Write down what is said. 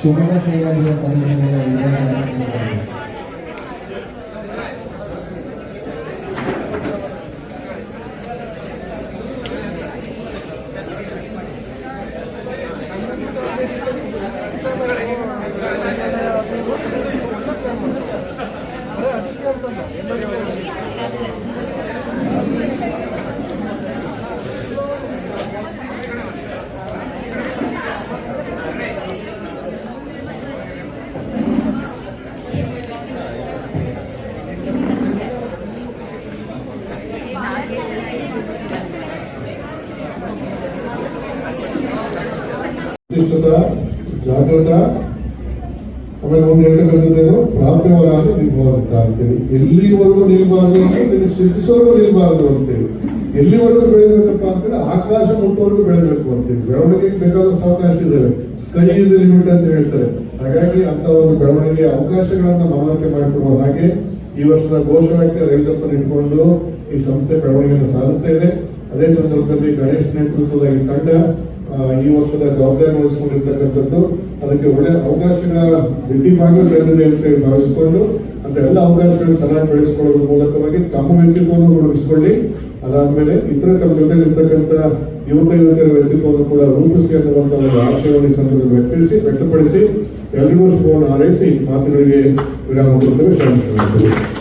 ಶಿವಮೊಗ್ಗ ಸೇವಾ ಸದಸ್ಯರ ಜಾಗೃತ ಆಮೇಲೆ ಒಂದು ಹೇಳ್ತಕ್ಕಂಥದ್ದೇನು ಪ್ರಾಪ್ಯವರಾಗಿ ನಿಲ್ಬಾರ್ದು ಅಂತೇಳಿ. ಎಲ್ಲಿವರೆಗೂ ನಿಲ್ಬಾರ್ದು ಅಂದ್ರೆ ನಿಮಗೆ ಸಿದ್ಧಿಸೋರ್ಗೂ ನಿಲ್ಬಾರ್ದು ಅಂತೇಳಿ. ಎಲ್ಲಿವರೆಗೂ ಬೆಳಿಬೇಕಪ್ಪ ಅಂತೇಳಿ ಆಕಾಶ ಮುಟ್ಟೋರ್ಗೂ ಬೆಳಬೇಕು ಅಂತೇಳಿ. ಬೆಳವಣಿಗೆಗೆ ಬೇಕಾದಷ್ಟು ಅವಕಾಶ ಇದ್ದಾವೆ. ಸ್ಕೈ ಇಸ್ ಲಿಮಿಟ್ ಅಂತ ಹೇಳ್ತಾರೆ. ಹಾಗಾಗಿ ಅಂತ ಒಂದು ಬೆಳವಣಿಗೆ ಅವಕಾಶಗಳನ್ನ ಮನವರಿಕೆ ಮಾಡಿಕೊಡುವ ಹಾಗೆ ಈ ವರ್ಷದ ಘೋಷವಾಕ್ಯ ರೈಸ್ ಅಪ್ ಇಟ್ಕೊಂಡು ಈ ಸಂಸ್ಥೆ ಬೆಳವಣಿಗೆಯನ್ನು ಸಾಧಿಸ್ತಾ ಇದೆ. ಅದೇ ಸಂದರ್ಭದಲ್ಲಿ ಗಣೇಶ್ ನೇತೃತ್ವದ ಈ ತಂಡ ಈ ವರ್ಷದ ಜವಾಬ್ದಾರಿ ವಹಿಸಿಕೊಂಡಿರ್ತಕ್ಕಂಥದ್ದು ಅದಕ್ಕೆ ಒಳ್ಳೆ ಅವಕಾಶಗಳ ದಿಟ್ಟಿ ಭಾಗ ಬಂದಿದೆ ಅಂತ ಭಾವಿಸಿಕೊಂಡು ಅಂತ ಎಲ್ಲ ಅವಕಾಶಗಳನ್ನು ಚೆನ್ನಾಗಿ ಬೆಳೆಸಿಕೊಳ್ಳೋದ್ರ ಮೂಲಕವಾಗಿ ತಮ್ಮ ವ್ಯಕ್ತಿತ್ವವನ್ನು ರೂಪಿಸಿಕೊಳ್ಳಿ. ಅದಾದ್ಮೇಲೆ ಇತರ ತಮ್ಮ ಜೊತೆ ಇರ್ತಕ್ಕಂಥ ಯುವಕ ಯುವತಿಯರ ವ್ಯಕ್ತಿತ್ವವನ್ನು ಕೂಡ ರೂಪಿಸಲಿ ಅನ್ನುವಂಥ ಒಂದು ಆಶಯವನ್ನು ಈ ಸಂದರ್ಭದಲ್ಲಿ ವ್ಯಕ್ತಪಡಿಸಿ ಎಲ್ಲರಿಗೂ ಶುಭವನ್ನು ಹಾರೈಸಿ ಮಾತುಗಳಿಗೆ ವಿರಾಮ ಕೊಡ್ತೇವೆ.